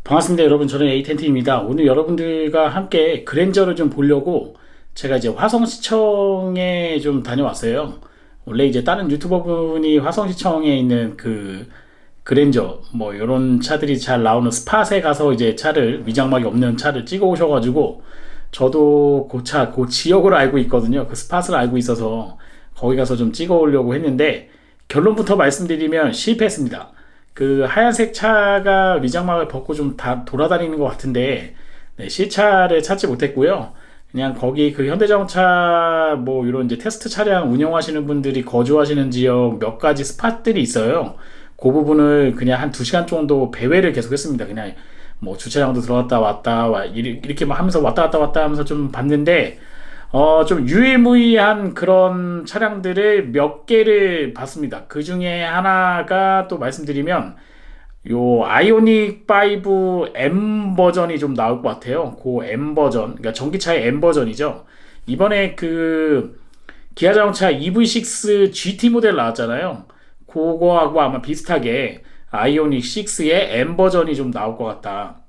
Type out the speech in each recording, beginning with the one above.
반갑습니다 여러분. 저는 에이텐트입니다. 오늘 여러분들과 함께 그랜저를 좀 보려고 제가 이제 화성시청에 좀 다녀왔어요. 원래 이제 다른 유튜버분이 화성시청에 있는 그 그랜저 뭐 이런 차들이 잘 나오는 스팟에 가서 이제 차를, 위장막이 없는 차를 찍어 오셔가지고 저도 그 차, 그 지역을 알고 있거든요. 그 스팟을 알고 있어서 거기 가서 좀 찍어 오려고 했는데, 결론부터 말씀드리면 실패했습니다. 그 하얀색 차가 위장막을 벗고 좀 다 돌아다니는 것 같은데, 네, 실차를 찾지 못했고요. 그냥 거기 그 현대자동차 뭐 이런 이제 테스트 차량 운영하시는 분들이 거주하시는 지역 몇 가지 스팟들이 있어요. 그 부분을 그냥 한 2시간 정도 배회를 계속 했습니다. 그냥 뭐 주차장도 들어갔다 왔다 이렇게 막 하면서 왔다 갔다 왔다 하면서 좀 봤는데, 좀 유일무이한 그런 차량들을 몇 개를 봤습니다. 그 중에 하나가 또 말씀드리면 요 아이오닉 5 M 버전이 좀 나올 것 같아요. 그 M 버전, 그러니까 전기차의 M 버전이죠. 이번에 그 기아 자동차 EV6 GT 모델 나왔잖아요. 그거하고 아마 비슷하게 아이오닉 6의 M 버전이 좀 나올 것 같다.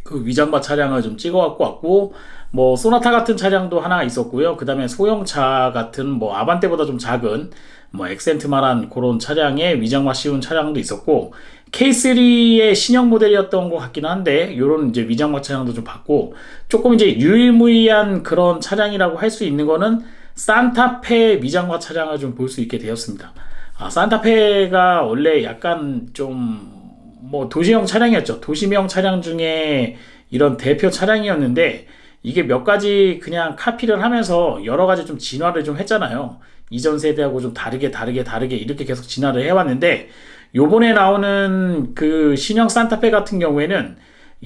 그 위장바 차량을 좀 찍어 갖고 왔고, 뭐 소나타 같은 차량도 하나 있었고요. 그 다음에 소형차 같은 뭐 아반떼보다 좀 작은 뭐 엑센트만한 그런 차량에 위장바 씌운 차량도 있었고, K3의 신형 모델이었던 것 같긴 한데 요런 이제 위장바 차량도 좀 봤고, 조금 이제 유일무이한 그런 차량이라고 할 수 있는 거는 산타페 위장바 차량을 좀 볼 수 있게 되었습니다. 산타페가 원래 약간 좀 뭐 도시형 차량이었죠. 도시명 차량 중에 이런 대표 차량이었는데, 이게 몇 가지 그냥 카피를 하면서 여러 가지 좀 진화를 좀 했잖아요. 이전 세대하고 좀 다르게 이렇게 계속 진화를 해왔는데, 요번에 나오는 그 신형 산타페 같은 경우에는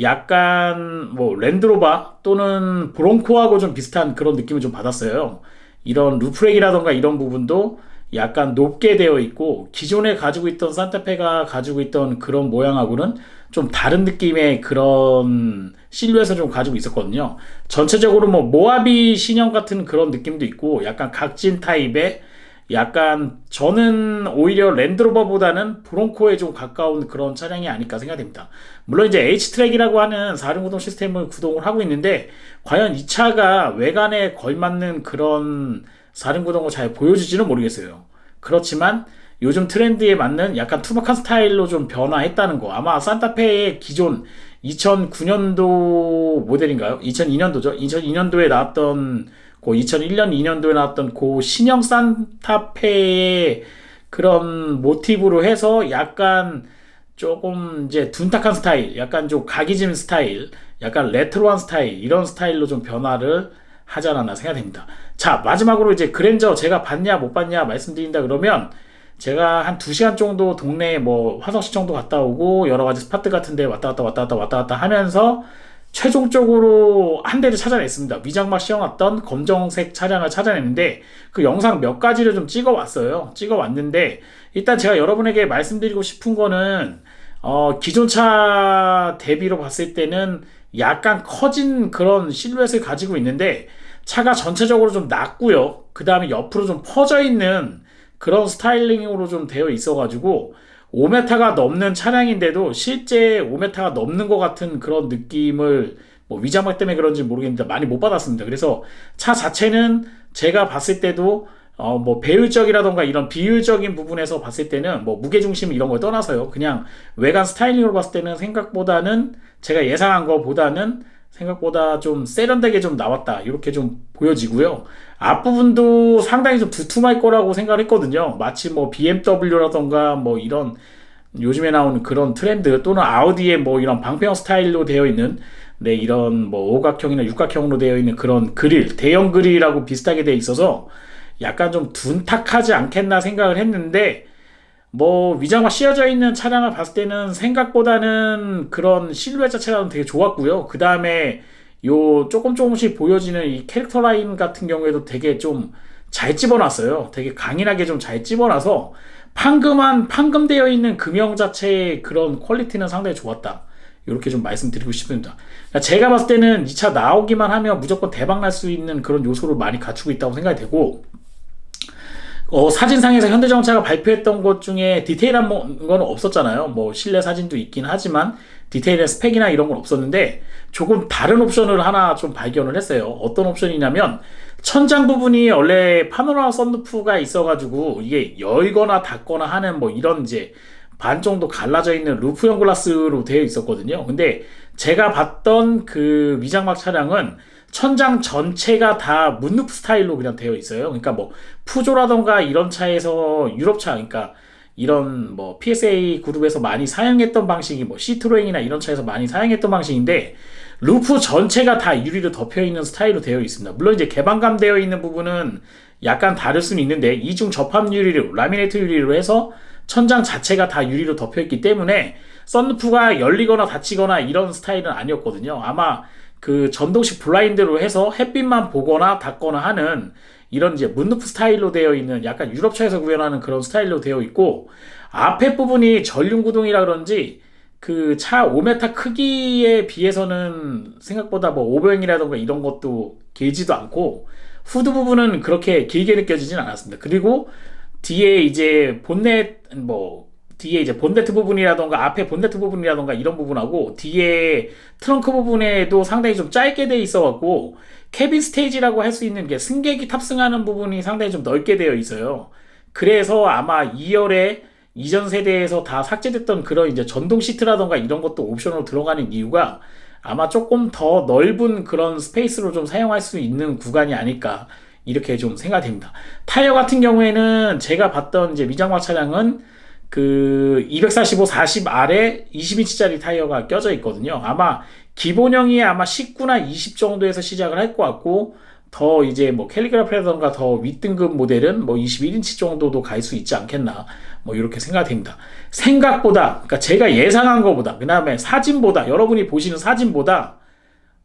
약간 뭐 랜드로버 또는 브론코하고 좀 비슷한 그런 느낌을 좀 받았어요. 이런 루프렉이라던가 이런 부분도 약간 높게 되어 있고, 기존에 가지고 있던 산타페가 가지고 있던 그런 모양하고는 좀 다른 느낌의 그런 실루엣을 좀 가지고 있었거든요. 전체적으로 뭐 모하비 신형 같은 그런 느낌도 있고, 약간 각진 타입의, 약간 저는 오히려 랜드로버보다는 브론코에 좀 가까운 그런 차량이 아닐까 생각됩니다. 물론 이제 H트랙이라고 하는 4륜 구동 시스템을 구동을 하고 있는데, 과연 이 차가 외관에 걸맞는 그런 4륜 구동을 잘 보여주지는 모르겠어요. 그렇지만 요즘 트렌드에 맞는 약간 투박한 스타일로 좀 변화했다는 거. 아마 산타페의 기존 2009년도 모델인가요? 2002년도죠. 2002년도에 나왔던, 그 2001년, 2년도에 나왔던 그 신형 산타페의 그런 모티브로 해서 약간 조금 이제 둔탁한 스타일, 약간 좀 각이진 스타일, 약간 레트로한 스타일, 이런 스타일로 좀 변화를 하지 않았나 생각됩니다. 자, 마지막으로 이제 그랜저 제가 봤냐 못 봤냐 말씀드린다 그러면, 제가 한 2시간 정도 동네에 뭐 화성시청도 갔다 오고 여러 가지 스팟들 같은 데 왔다 갔다 하면서 최종적으로 한 대를 찾아냈습니다. 위장막 씌워놨던 검정색 차량을 찾아냈는데, 그 영상 몇 가지를 좀 찍어 왔어요. 찍어 왔는데, 일단 제가 여러분에게 말씀드리고 싶은 거는, 기존 차 대비로 봤을 때는 약간 커진 그런 실루엣을 가지고 있는데, 차가 전체적으로 좀 낮고요. 그 다음에 옆으로 좀 퍼져 있는 그런 스타일링으로 좀 되어 있어가지고 5m가 넘는 차량인데도 실제 5m가 넘는 것 같은 그런 느낌을, 뭐 위장막 때문에 그런지 모르겠는데 많이 못 받았습니다. 그래서 차 자체는 제가 봤을 때도 뭐 배율적이라던가 이런 비율적인 부분에서 봤을 때는 뭐 무게중심 이런 걸 떠나서요, 그냥 외관 스타일링으로 봤을 때는 생각보다는, 제가 예상한 것보다는 생각보다 좀 세련되게 좀 나왔다, 이렇게 좀 보여지고요. 앞부분도 상당히 좀 두툼할 거라고 생각을 했거든요. 마치 뭐 BMW라던가 뭐 이런 요즘에 나오는 그런 트렌드, 또는 아우디의 뭐 이런 방평 스타일로 되어 있는, 네, 이런 뭐 오각형이나 육각형으로 되어 있는 그런 그릴, 대형 그릴하고 비슷하게 되어 있어서 약간 좀 둔탁하지 않겠나 생각을 했는데, 뭐 위장막 씌워져 있는 차량을 봤을 때는 생각보다는 그런 실루엣 자체가 되게 좋았고요. 그 다음에 요 조금씩 보여지는 이 캐릭터 라인 같은 경우에도 되게 좀 잘 집어놨어요. 되게 강인하게 좀 잘 집어놔서 판금되어 있는 금형 자체의 그런 퀄리티는 상당히 좋았다, 이렇게 좀 말씀드리고 싶습니다. 그러니까 제가 봤을 때는 이 차 나오기만 하면 무조건 대박 날 수 있는 그런 요소를 많이 갖추고 있다고 생각이 되고, 사진상에서 현대자동차가 발표했던 것 중에 디테일한 거는 없었잖아요. 뭐 실내 사진도 있긴 하지만 디테일한 스펙이나 이런 건 없었는데 조금 다른 옵션을 하나 좀 발견을 했어요. 어떤 옵션이냐면 천장 부분이 원래 파노라마 썬루프가 있어가지고 이게 열거나 닫거나 하는 뭐 이런 이제 반 정도 갈라져 있는 루프형 글라스로 되어 있었거든요. 근데 제가 봤던 그 위장막 차량은 천장 전체가 다 문루프 스타일로 그냥 되어 있어요. 그러니까 뭐 푸조라던가 이런 차에서 유럽차, 그러니까 이런 뭐 PSA 그룹에서 많이 사용했던 방식이 뭐 시트로행이나 이런 차에서 많이 사용했던 방식인데 루프 전체가 다 유리로 덮여 있는 스타일로 되어 있습니다. 물론 이제 개방감 되어 있는 부분은 약간 다를 수는 있는데 이중 접합 유리로 라미네이트 유리로 해서 천장 자체가 다 유리로 덮여 있기 때문에 썬루프가 열리거나 닫히거나 이런 스타일은 아니었거든요. 아마 그 전동식 블라인드로 해서 햇빛만 보거나 닫거나 하는 이런 이제 문루프 스타일로 되어 있는 약간 유럽차에서 구현하는 그런 스타일로 되어 있고 앞에 부분이 전륜 구동이라 그런지 그 차 5m 크기에 비해서는 생각보다 뭐 오버행이라던가 이런 것도 길지도 않고 후드 부분은 그렇게 길게 느껴지진 않았습니다. 그리고 뒤에 이제 뒤에 이제 본네트 부분이라던가 앞에 본네트 부분이라던가 이런 부분하고 뒤에 트렁크 부분에도 상당히 좀 짧게 돼 있어갖고 캐빈 스테이지라고 할 수 있는 게 승객이 탑승하는 부분이 상당히 좀 넓게 되어 있어요. 그래서 아마 2열에 이전 세대에서 다 삭제됐던 그런 이제 전동 시트라던가 이런 것도 옵션으로 들어가는 이유가 아마 조금 더 넓은 그런 스페이스로 좀 사용할 수 있는 구간이 아닐까 이렇게 좀 생각됩니다. 타이어 같은 경우에는 제가 봤던 이제 미장막 차량은 그 245, 40R에 20인치짜리 타이어가 껴져 있거든요. 아마 기본형이 아마 19나 20 정도에서 시작을 할 것 같고 더 이제 뭐 캘리그라프라던가 더 윗등급 모델은 뭐 21인치 정도도 갈 수 있지 않겠나 뭐 이렇게 생각됩니다. 생각보다 그러니까 제가 예상한 것보다 그 다음에 사진보다 여러분이 보시는 사진보다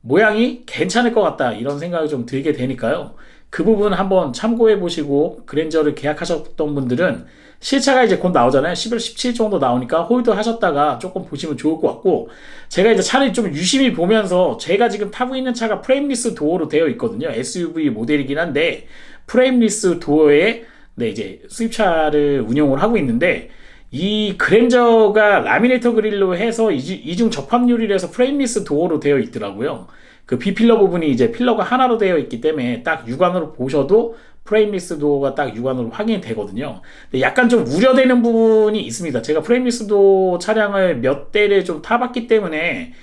모양이 괜찮을 것 같다 이런 생각이 좀 들게 되니까요. 그 부분 한번 참고해 보시고 그랜저를 계약하셨던 분들은 실차가 이제 곧 나오잖아요. 11월 17일 정도 나오니까 홀드 하셨다가 조금 보시면 좋을 것 같고 제가 이제 차를 좀 유심히 보면서 제가 지금 타고 있는 차가 프레임리스 도어로 되어 있거든요. SUV 모델이긴 한데 프레임리스 도어에 네, 이제 수입차를 운영을 하고 있는데 이 그랜저가 라미네이터 그릴로 해서 이중 접합 유리로 해서 프레임리스 도어로 되어 있더라고요. 그 B필러 부분이 이제 필러가 하나로 되어 있기 때문에 딱 육안으로 보셔도 프레임리스 도어가 딱 육안으로 확인이 되거든요. 근데 약간 좀 우려되는 부분이 있습니다. 제가 프레임리스 도어 차량을 몇 대를 좀 타봤기 때문에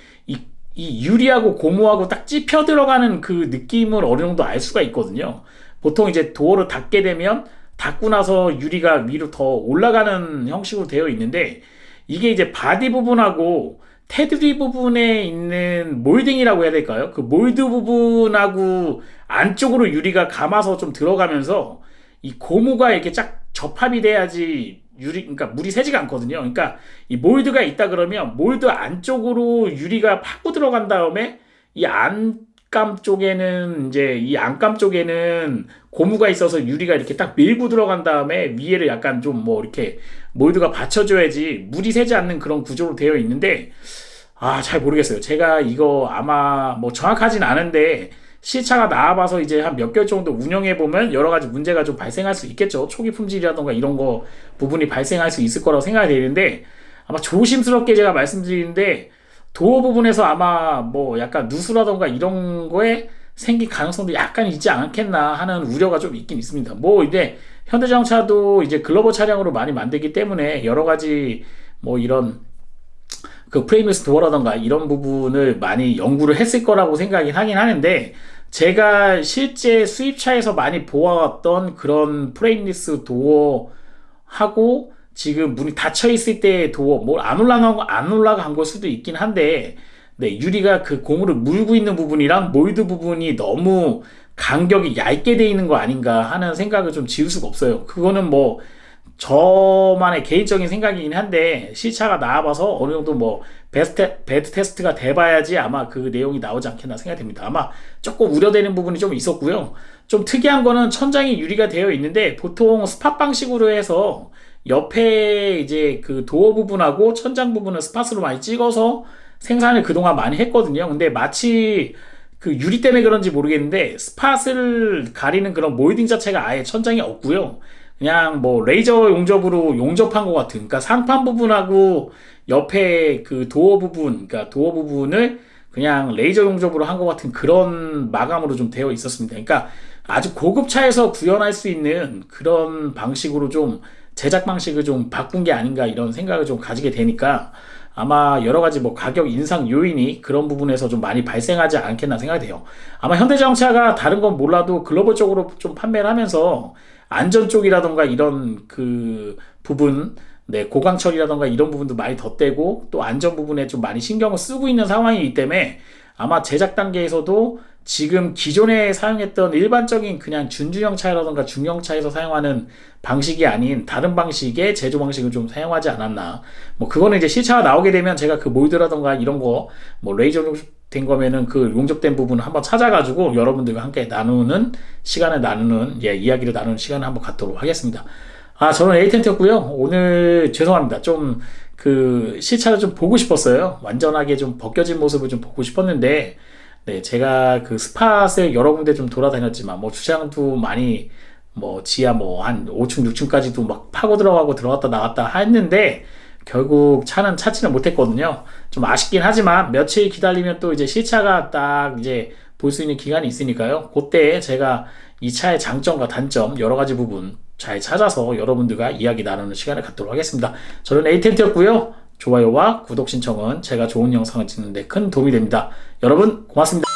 이 유리하고 고무하고 딱 찝혀 들어가는 그 느낌을 어느 정도 알 수가 있거든요. 보통 이제 도어를 닫게 되면 닫고 나서 유리가 위로 더 올라가는 형식으로 되어 있는데 이게 이제 바디 부분하고 테두리 부분에 있는 몰딩이라고 해야 될까요? 그 몰드 부분하고 안쪽으로 유리가 감아서 좀 들어가면서 이 고무가 이렇게 쫙 접합이 돼야지 그러니까 물이 새지가 않거든요. 그러니까 이 몰드가 있다 그러면 몰드 안쪽으로 유리가 파고 들어간 다음에 이 안감 쪽에는 이제 이 안감 쪽에는 고무가 있어서 유리가 이렇게 딱 밀고 들어간 다음에 위에를 약간 좀 뭐 이렇게 몰드가 받쳐줘야지 물이 새지 않는 그런 구조로 되어 있는데 잘 모르겠어요. 제가 이거 아마 뭐 정확하진 않은데 시차가 나와봐서 이제 한 몇 개월 정도 운영해보면 여러 가지 문제가 좀 발생할 수 있겠죠. 초기 품질이라던가 이런 거 부분이 발생할 수 있을 거라고 생각이 되는데 아마 조심스럽게 제가 말씀드리는데 도어 부분에서 아마 뭐 약간 누수라던가 이런 거에 생길 가능성도 약간 있지 않겠나 하는 우려가 좀 있긴 있습니다. 뭐 이제 현대자동차도 이제 글로벌 차량으로 많이 만들기 때문에 여러 가지 뭐 이런 그 프레임리스 도어라던가 이런 부분을 많이 연구를 했을 거라고 생각이 하긴 하는데 제가 실제 수입차에서 많이 보아왔던 그런 프레임리스 도어하고 지금 문이 닫혀 있을 때 도어 뭐 안 올라간 걸 수도 있긴 한데 네, 유리가 그 고무를 물고 있는 부분이랑 몰드 부분이 너무 간격이 얇게 돼 있는 거 아닌가 하는 생각을 좀 지울 수가 없어요. 그거는 뭐 저만의 개인적인 생각이긴 한데 시차가 나와봐서 어느 정도 뭐 배드 테스트가 돼봐야지 아마 그 내용이 나오지 않겠나 생각됩니다. 아마 조금 우려되는 부분이 좀 있었고요. 좀 특이한 거는 천장이 유리가 되어 있는데 보통 스팟 방식으로 해서 옆에 이제 그 도어 부분하고 천장 부분을 스팟으로 많이 찍어서 생산을 그동안 많이 했거든요. 근데 마치 그 유리 때문에 그런지 모르겠는데 스팟을 가리는 그런 몰딩 자체가 아예 천장에 없고요. 그냥 뭐 레이저 용접으로 용접한 것 같은, 그러니까 상판 부분하고 옆에 그 도어 부분, 그러니까 도어 부분을 그냥 레이저 용접으로 한 것 같은 그런 마감으로 좀 되어 있었습니다. 그러니까 아주 고급차에서 구현할 수 있는 그런 방식으로 좀 제작 방식을 좀 바꾼 게 아닌가 이런 생각을 좀 가지게 되니까 아마 여러 가지 뭐 가격 인상 요인이 그런 부분에서 좀 많이 발생하지 않겠나 생각이 돼요. 아마 현대자동차가 다른 건 몰라도 글로벌적으로 좀 판매를 하면서 안전 쪽이라던가 이런 그 부분, 네, 고강 처리라던가 이런 부분도 많이 덧대고 또 안전 부분에 좀 많이 신경을 쓰고 있는 상황이기 때문에 아마 제작 단계에서도 지금 기존에 사용했던 일반적인 그냥 준중형 차라던가 중형 차에서 사용하는 방식이 아닌 다른 방식의 제조 방식을 좀 사용하지 않았나. 뭐 그거는 이제 실차가 나오게 되면 제가 그 몰드라던가 이런 거 뭐 레이저 된 거면은 그 용접된 부분을 한번 찾아가지고 여러분들과 함께 나누는 시간을 나누는 이야기를 나누는 시간을 한번 갖도록 하겠습니다. 저는 에이텐트였고요. 오늘 죄송합니다. 좀 그 실차를 좀 보고 싶었어요. 완전하게 좀 벗겨진 모습을 좀 보고 싶었는데, 네, 제가 그 스팟을 여러 군데 좀 돌아다녔지만, 뭐 주차장도 많이, 뭐 지하 뭐 한 5층, 6층까지도 막 파고 들어가고 들어갔다 나왔다 했는데, 결국 차는 찾지는 못했거든요. 좀 아쉽긴 하지만 며칠 기다리면 또 이제 실차가 딱 이제 볼 수 있는 기간이 있으니까요. 그때 제가 이 차의 장점과 단점 여러 가지 부분 잘 찾아서 여러분들과 이야기 나누는 시간을 갖도록 하겠습니다. 저는 에이텐트였고요. 좋아요와 구독 신청은 제가 좋은 영상을 찍는 데 큰 도움이 됩니다. 여러분 고맙습니다.